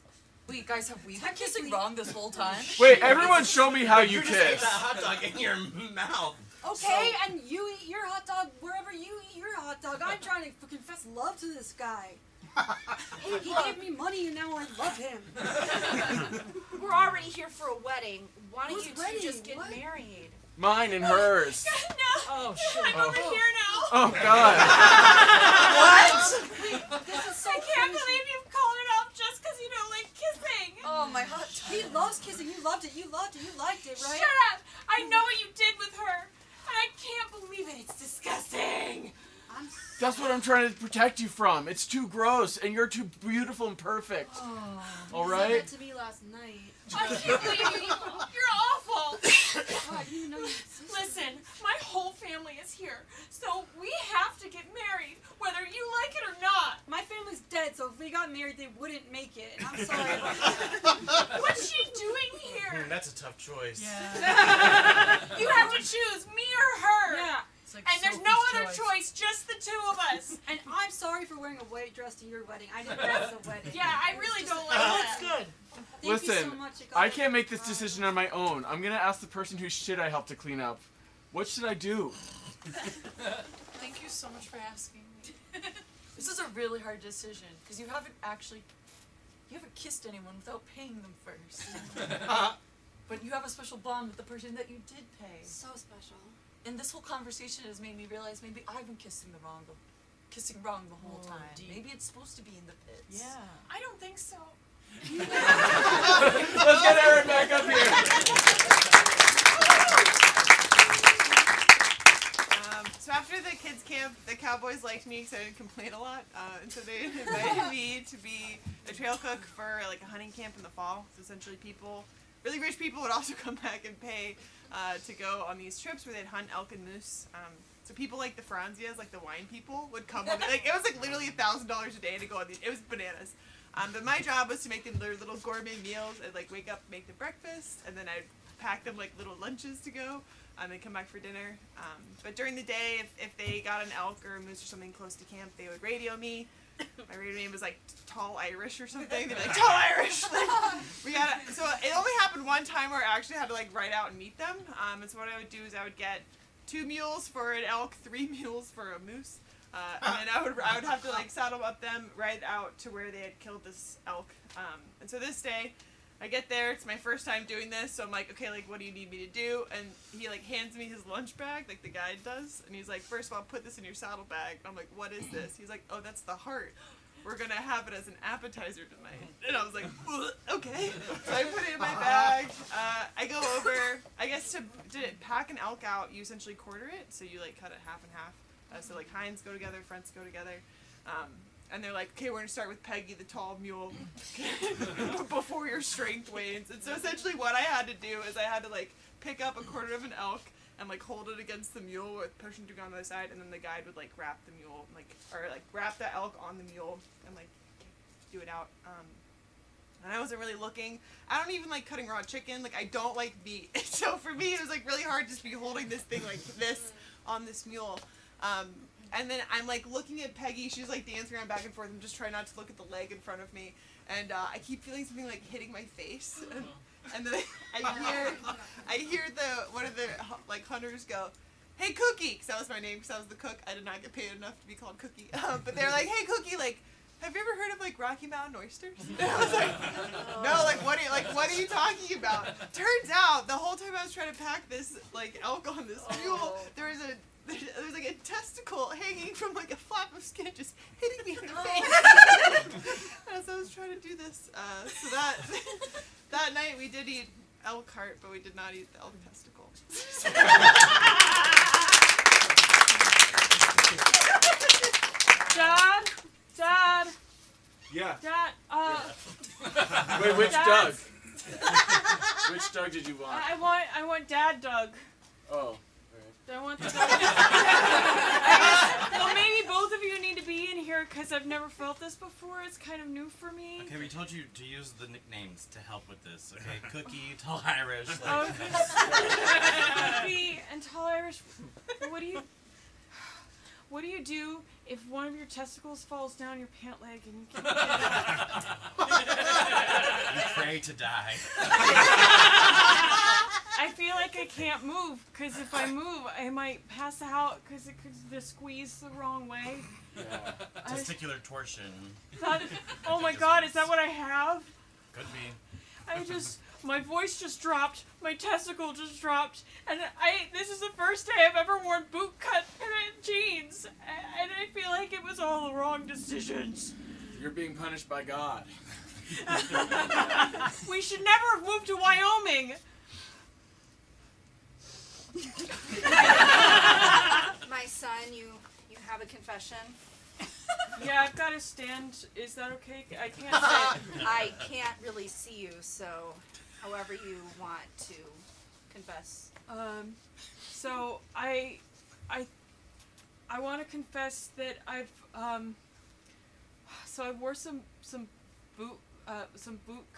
Wait, guys, have we been kissing wrong this whole time? Wait, everyone show me how you just ate kiss. that hot dog in your mouth. Okay, and you eat your hot dog wherever you eat your hot dog. I'm trying to confess love to this guy. He gave me money and now I love him. We're already here for a wedding. Why don't Whose you two wedding? just get What? married? Mine and hers. Oh shit. I'm over here now. Oh God. This is so I can't believe you've called it off just because you don't like kissing. Oh, my hot dog. He loves kissing. You loved it. You loved it. You liked it, right? Shut up! I know what you did with her, and I can't believe it. It's disgusting. That's what I'm trying to protect you from. It's too gross, and you're too beautiful and perfect. All You right. said that to me last night. I can't believe you. You're awful. Oh, I didn't even know you existed. Listen, my whole family is here, so we have to get married, whether you like it or not. My family's dead, so if we got married, they wouldn't make it. And I'm sorry about that. What's she doing here? That's a tough choice. Yeah. You have to choose me or her. Yeah. It's like And there's no other choice, just the two of us. And I'm sorry for wearing a white dress to your wedding. I didn't know it was a wedding. Yeah, I really don't like that. That's good. Thank you Listen, so much. I can't make this decision on my own. I'm gonna ask the person whose shit I helped to clean up. What should I do? Thank you so much for asking me. This is a really hard decision because you haven't kissed anyone without paying them first. But you have a special bond with the person that you did pay. So special. And this whole conversation has made me realize maybe I've been kissing wrong the whole time. deep. Maybe it's supposed to be in the pits. Yeah. I don't think so. Let's get Aaron back up here. So after the kids camp, the Cowboys liked me because I didn't complain a lot, and so they invited me to be a trail cook for like a hunting camp in the fall. So essentially, really rich people would also come back and pay to go on these trips where they'd hunt elk and moose. So people like the Franzias, like the wine people, would come on. Like it was like literally $1,000 a day to go on these. It was bananas. But my job was to make them their little gourmet meals. I'd like wake up, make the breakfast, and then I'd pack them like little lunches to go. And come back for dinner. But during the day, if they got an elk or a moose or something close to camp, they would radio me. My radio name was like Tall Irish or something. They'd be like, Tall Irish! So it only happened one time where I actually had to like ride out and meet them. And so what I would do is I would get 2 mules for an elk, 3 mules for a moose. And then I would have to like saddle up them, ride out to where they had killed this elk. And so this day, I get there, it's my first time doing this, so I'm like, okay, like, what do you need me to do? And he, like, hands me his lunch bag, like the guide does, and he's like, first of all, put this in your saddle bag. And I'm like, what is this? He's like, oh, that's the heart. We're gonna have it as an appetizer tonight. And I was like, okay. So I put it in my bag, I go over, I guess to pack an elk out, you essentially quarter it, so you, like, cut it half and half. So, like, hinds go together, fronts go together. And they're like, okay, we're going to start with Peggy, the tall mule, before your strength wanes. And so essentially what I had to do is I had to, like, pick up a quarter of an elk and, like, hold it against the mule with pushing to go on the other side. And then the guide would, like, wrap the mule, wrap the elk on the mule and, like, do it out. And I wasn't really looking. I don't even like cutting raw chicken. Like, I don't like meat. So for me, it was, like, really hard just to be holding this thing like this on this mule. And then I'm, like, looking at Peggy. She's, like, dancing around back and forth. I'm just trying not to look at the leg in front of me. And I keep feeling something, like, hitting my face. And then I hear one of the, like, hunters go, hey, Cookie. Because that was my name, because I was the cook. I did not get paid enough to be called Cookie. But they're like, hey, Cookie, like, have you ever heard of, like, Rocky Mountain oysters? And I was like, no, what are you talking about? Turns out, the whole time I was trying to pack this, like, elk on this mule, there was like a testicle hanging from like a flap of skin just hitting me in the face as I was trying to do this. So that night we did eat elk heart, but we did not eat the elk testicle. Dad. Yeah. Dad. Wait, which Dad. Doug? Which Doug did you want? I want Dad Doug. Oh. Do I want the well, maybe both of you need to be in here because I've never felt this before. It's kind of new for me. Okay, we told you to use the nicknames to help with this. Okay, Cookie, Tall Irish. Like. Oh, Cookie and Tall Irish. What do you do if one of your testicles falls down your pant leg and you can't get it out? You pray to die. I feel like I can't move because if I move, I might pass out because it could be squeezed the wrong way. Yeah. Testicular torsion. Oh my God, is that what I have? Could be. My voice just dropped, my testicle just dropped, and this is the first day I've ever worn boot cut jeans, and I feel like it was all the wrong decisions. You're being punished by God. We should never have moved to Wyoming. My son, you have a confession? Yeah, I've got to stand. Is that okay? I can't say. I can't really see you, so however you want to confess. So I want to confess that I wore some boot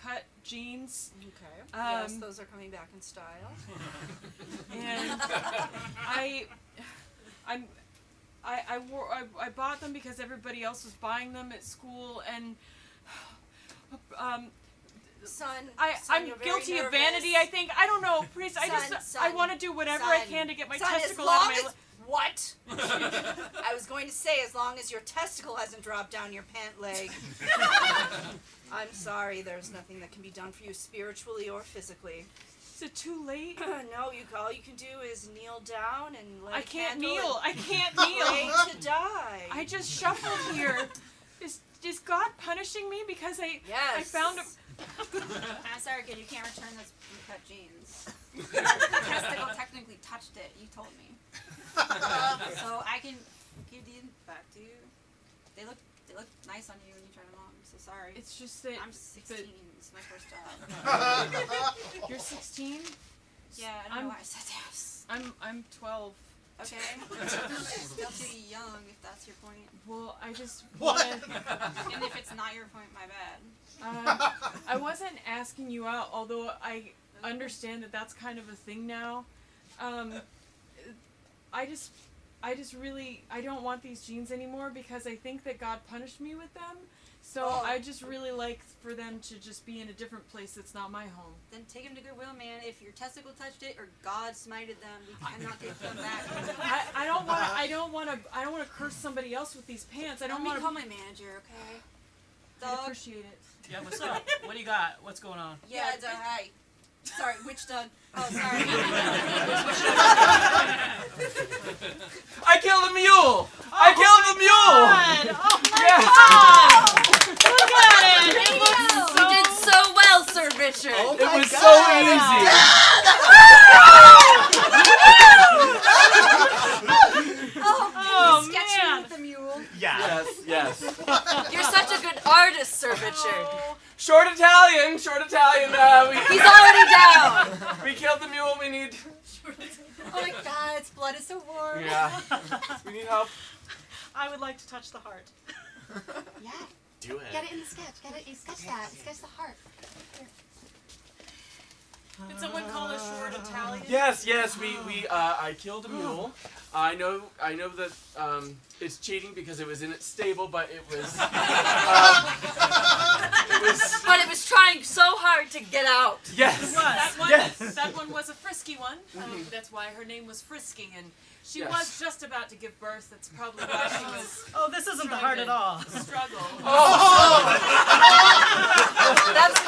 cut jeans. Okay. Yes, those are coming back in style. And I bought them because everybody else was buying them at school, and son, I'm you're very guilty of nervous. vanity. I think I don't know, priest. I want to do whatever I can to get my testicle out of my. What? I was going to say, as long as your testicle hasn't dropped down your pant leg. I'm sorry, there's nothing that can be done for you spiritually or physically. Is it too late? No, all you can do is kneel down and light I a can't candle kneel. and I can't kneel. pray to die. I just shuffled here. Is God punishing me because I found a... I'm sorry, kid, you can't return those cut jeans. The testicle technically touched it, you told me. So I can give these back to you. They look nice on you when you try them on. I'm so sorry. It's just that I'm 16. It's my first job. You're 16? Yeah, I don't know why I said yes. I'm 12. Okay. Still too young, if that's your point. Well, I just What? And if it's not your point, my bad. I wasn't asking you out, although I understand that that's kind of a thing now. I just really, I don't want these jeans anymore because I think that God punished me with them. So I just really like for them to just be in a different place that's not my home. Then take them to Goodwill, man. If your testicle touched it or God smited them, we cannot take them back. I don't want to curse somebody else with these pants. I don't want to call my manager, okay? I appreciate it. Yeah, what's up? What do you got? What's going on? Yeah, hi. Sorry, which Doug? Oh, sorry. I killed a mule! I killed a mule! Oh my Yes. God! Look at it! You did so well, Sir Richard. It was so easy. Oh, sketch me with the mule. Yeah. Yes. You're such a good artist, Sir Richard. Short Italian. He's already down. We killed the mule. We need. Oh my God, its blood is so warm. Yeah. We need help. I would like to touch the heart. Yeah. Do it. Get it in the sketch. Sketch that. Sketch the heart. Did someone call us short Italian? Yes. I killed a mule. I know that it's cheating because it was in its stable, but it was. But it was trying so hard to get out. Yes. It was. Yes. That one was a frisky one. That's why her name was Frisky, and she Yes. was just about to give birth. That's probably why she was. Oh, this isn't the heart at all. Struggle. That's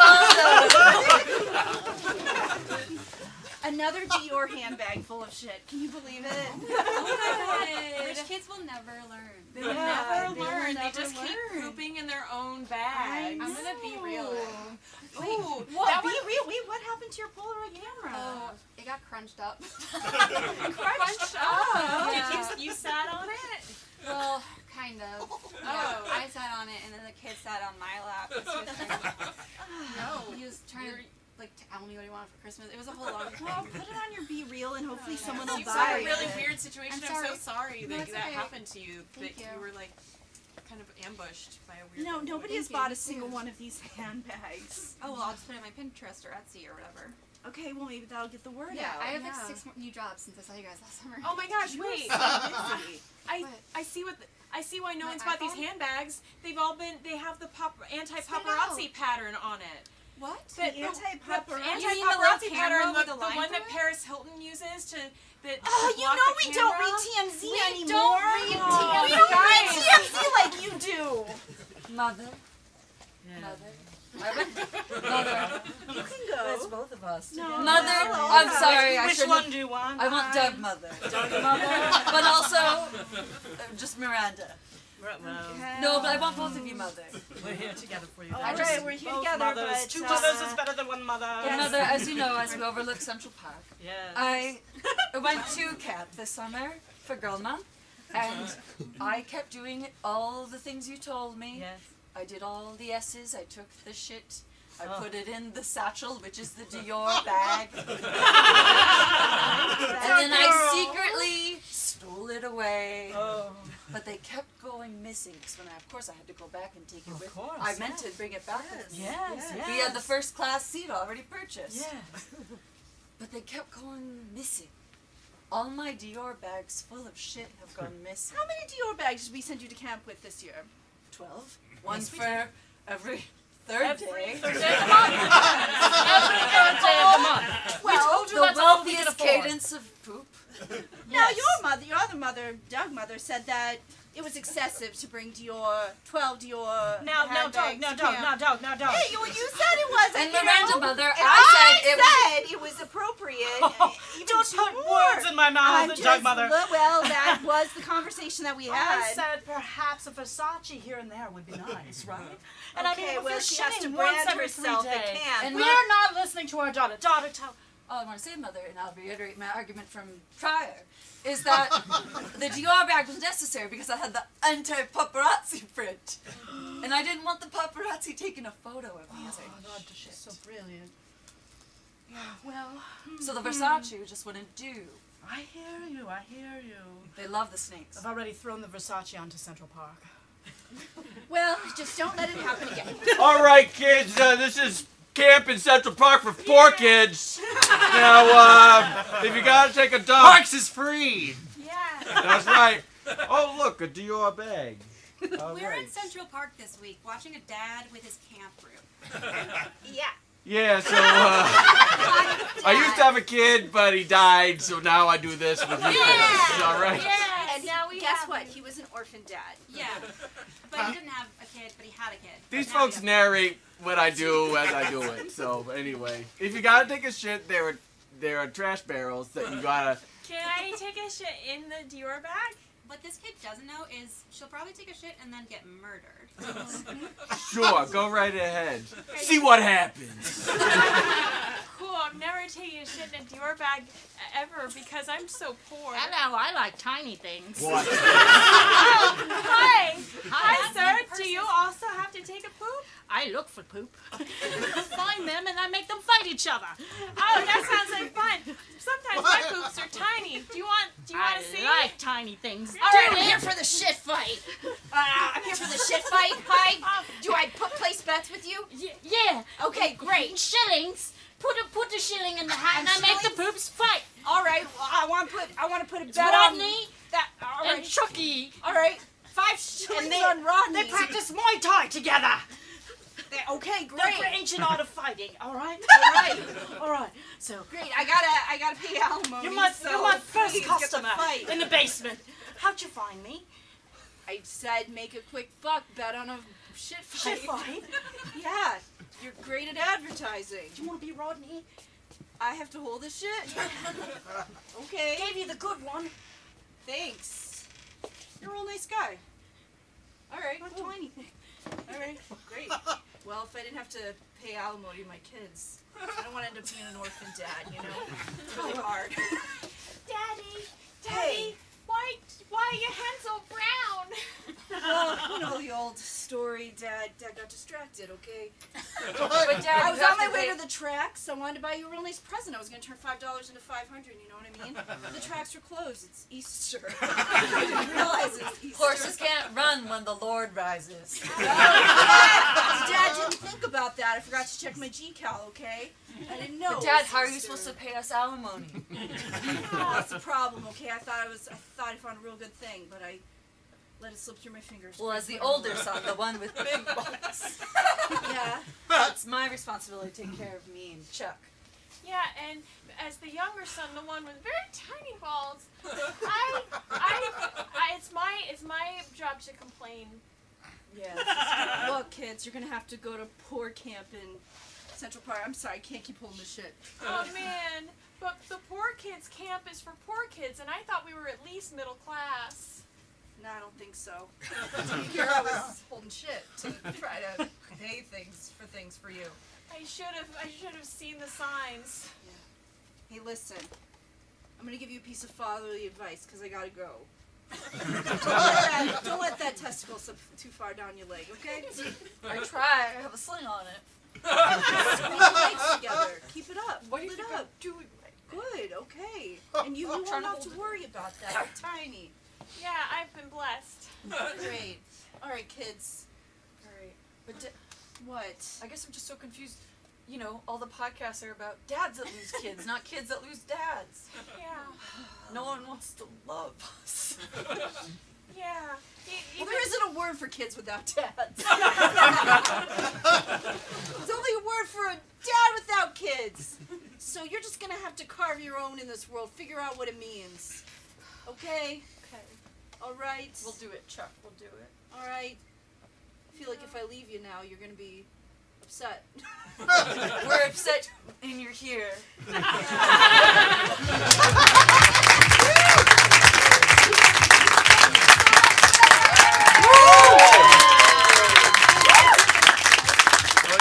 Another Dior handbag full of shit. Can you believe it? Oh my God. Rich kids will never learn. They never will learn. They never just keep learn. pooping in their own bags. I'm gonna be real. Ooh, What? Be real. Wait, what happened to your Polaroid camera? Oh, it got crunched up. Crunched up. Did you sat on it? Well, kind of. Yeah, I sat on it, and then the kid sat on my lap. No. He was trying to tell me what he wanted for Christmas. It was a whole long. Well, put it on your Be Real and hopefully someone will You buy got a it. really weird situation. I'm so sorry No, that it's that okay. happened to you. Thank that you. you were like kind of ambushed by a weird. No, little nobody boy. has bought a single one of these handbags. Oh well, I'll just put it on my Pinterest or Etsy or whatever. Okay, well maybe that'll get the word Yeah, out. I have like 6 more new jobs since I saw you guys last summer. Oh my gosh! You were Wait. so busy. I see what. I see why no My one's bought these iPhone? handbags. They have the anti-paparazzi pattern on it. What? The anti-paparazzi? Anti-paparazzi pattern, with the a line one through that it? Paris Hilton uses to Oh, you block know the we don't camera. read TMZ We anymore. don't read TMZ. We don't read TMZ like you do. Mother. Yeah. Mother. You can go. It's both of us. No, Mother. no, I'm no. sorry. I Which shouldn't. one do you want? I want Doug Mother. Doug Mother. But also, just Miranda. No, but I want both of you Mother. We're here together for you. All guys. right, we're here Both together, mothers. but, Two mothers is better than one mother. But Mother, as you know, as we overlook Central Park, Yes. I went to camp this summer for Girl Month, and I kept doing all the things you told me. Yes. I did all the S's. I took the shit. I put it in the satchel, which is the Dior bag. And then I secretly stole it away. Oh. But they kept going missing because when of course I had to go back and take it with me. course, I meant to bring it back with me. Yes, yes. We had the first class seat already purchased. Yes. But they kept going missing. All my Dior bags full of shit have gone missing. How many Dior bags did we send you to camp with this year? 12. One for every third Every day. third day of the month. Every third day of the month. We told you the that's all we can wealthiest afford. cadence of poop. Now your other mother, Doug mother, said that it was excessive to bring 12 Dior Now, handbags Doug, to camp. Hey, you said it wasn't. And you Miranda, know? mother, And I said it was appropriate. Even don't two put more. words in my mouth, Doug mother. Well, that was the conversation that we had. I said perhaps a Versace here and there would be nice, right? And Okay, I mean, if well, you're she has to shitting brand once every herself 3 at days, camp. And we my- are not listening to our daughter. Daughter, tell. All I want to say, Mother, and I'll reiterate my argument from prior, is that the Dior bag was necessary because I had the anti-paparazzi print. And I didn't want the paparazzi taking a photo of me as I God, she's so brilliant. Yeah, well. So the Versace just wouldn't do. I hear you. I hear you. They love the snakes. I've already thrown the Versace onto Central Park. Well, just don't let it happen again. All right, kids. This is camp in Central Park for 4 kids. Now, if you gotta take a dump, Parks is free. Yeah. that's right. Oh, look, a Dior bag. All We were right. in Central Park this week watching a dad with his camp group. Yeah. Yeah, so I used to have a kid, but he died, so now I do this with you kids. All right. And now guess what? He was an orphan dad. Yeah. But he didn't have a kid, but he had a kid. These But now he folks doesn't. narrate what I do as I do it. So anyway, if you gotta take a shit, there are trash barrels that you gotta. Can I take a shit in the Dior bag? What this kid doesn't know is she'll probably take a shit and then get murdered. Sure, go right ahead. See what happens. Cool, I'm never taking a shit in a Dior bag ever because I'm so poor. Hello, I like tiny things. What? Hi! Hi, sir. Do you also have to take a poop? I look for poop, find them, and I make them fight each other. Oh, that sounds like fun. Sometimes my poops are tiny. Do you want I to see? like tiny things. All right, Do I'm it. here for the shit fight. I'm here for the shit fight. Hi. Do I place bets with you? Yeah. Okay, great. Shillings. Put the shilling in the hat, and I make the poops fight. All right. Well, I want to put a bet on Rodney that. All and right. Chucky. All right. 5 shillings on Rodney. They practice Muay Thai together. Okay, The great. ancient art of fighting. All right. All right. All right. So Great. I gotta pay alimony. you're my first please get the customer fight. in the basement. How'd you find me? I said make a quick buck. Bet on a shit fight. Shit fight. Yeah. You're great at advertising. Do you want to be Rodney? I have to hold this shit. Okay. Gave you the good one. Thanks. You're a real nice guy. All right. Not tiny. All right. Great. Well, if I didn't have to pay alimony to my kids, I don't want to end up being an orphan dad. You know, it's really hard. Daddy, Hey. why are your hands so brown? Well, you know the old story. Dad got distracted. Okay. But Dad, I was you on have my to way wait- to the tracks. I wanted to buy you a real nice present. I was going to turn $5 into $500. You know what I mean? The tracks are closed. It's Easter. I didn't realize it's Easter. Horses can't run when the Lord rises. Dad didn't think about that. I forgot to check my GCal. Okay. I didn't know. But it Dad, was how are you Easter. supposed to pay us alimony? That's the problem. Okay. I thought I found a real good thing, but I let it slip through my fingers. Well, as the older son, the one with big balls. Yeah. It's my responsibility to take care of me and Chuck. Yeah, and as the younger son, the one with very tiny balls, it's my job to complain. Yeah. Look, kids, you're gonna have to go to poor camp in Central Park. I'm sorry, I can't keep holding this shit. Oh man, but the poor kids camp is for poor kids, and I thought we were at least middle class. No, I don't think so. Here I was holding shit to Try to pay things for you. I should have seen the signs. Hey, listen. I'm gonna give you a piece of fatherly advice because I gotta go. Don't let that testicle slip too far down your leg, okay? I try. I have a sling on it. Squeeze your legs together. Keep it up. What do Hold you it think up. I'm doing? Good, okay. And you won't trying to have hold to it. worry about that. You're tiny. Yeah, I've been blessed. Great. All right, kids. All right. But What? I guess I'm just so confused. You know, all the podcasts are about dads that lose kids, not kids that lose dads. Yeah. No one wants to love us. Yeah. Well, there isn't a word for kids without dads. There's only a word for a dad without kids. So you're just gonna have to carve your own in this world, figure out what it means. Okay? Okay. All right? We'll do it, Chuck. We'll do it. All right. I feel like if I leave you now, you're gonna be upset. We're upset and you're here.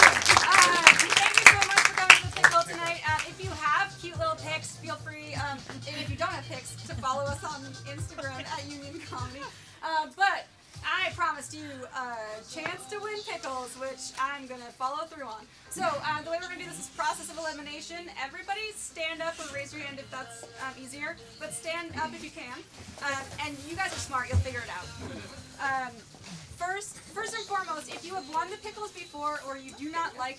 Thank you so much for coming to the Pickle tonight. If you have cute little pics, feel free, and if you don't have pics, to follow us on Instagram at Union Comedy. But I promised you a chance to win pickles, which I'm going to follow through on. So the way we're going to do this is process of elimination. Everybody stand up or raise your hand if that's easier, but stand up if you can. And you guys are smart, you'll figure it out. First and foremost, if you have won the pickles before or you do not like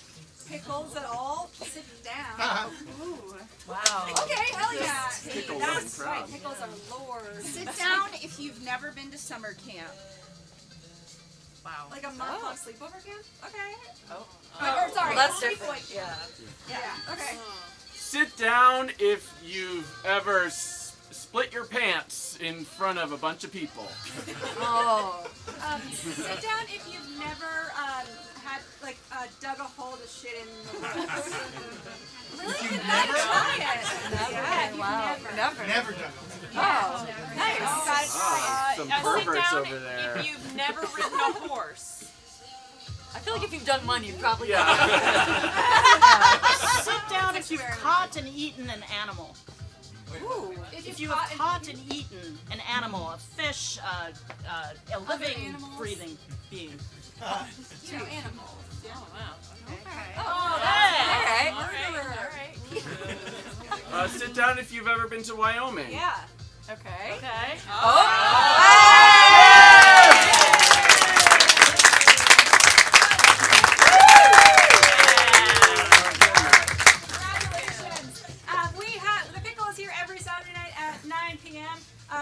pickles at all, sit down. Ooh. Wow. Okay, hell yeah. Pickles That's are right, proud. pickles are lord. Sit down if you've never been to summer camp. Wow. Like a month-long sleepover camp? Okay. Oh. Or sorry, Well, that's sleep-away. different. Yeah. Yeah, okay. Sit down if you've ever split your pants in front of a bunch of people. Oh. Sit down if you've never had dug a hole to shit in the woods. Really? You've never tried it. Never. Yeah, you've Wow. never. Never done Oh. Nice. Some Sit perverts down over there. if you've never ridden a horse. I feel like if you've done one, you've probably Yeah. Sit down if you've caught and eaten an animal. Ooh. If you have caught and eaten an animal, a fish, a living, animals? breathing being. You know, animals. Yeah. Oh wow. Okay. Oh, Hey. all right. All right. Sit down if you've ever been to Wyoming. Yeah. Okay. Okay. Congratulations. The Pickle is here every Saturday night at 9 p.m.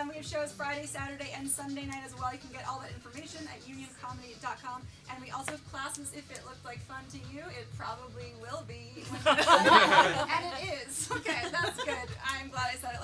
We have shows Friday, Saturday, and Sunday night as well. You can get all that information at unioncomedy.com. And we also have classes. If it looked like fun to you, it probably will be. And it is. Okay, that's good. I'm glad I said it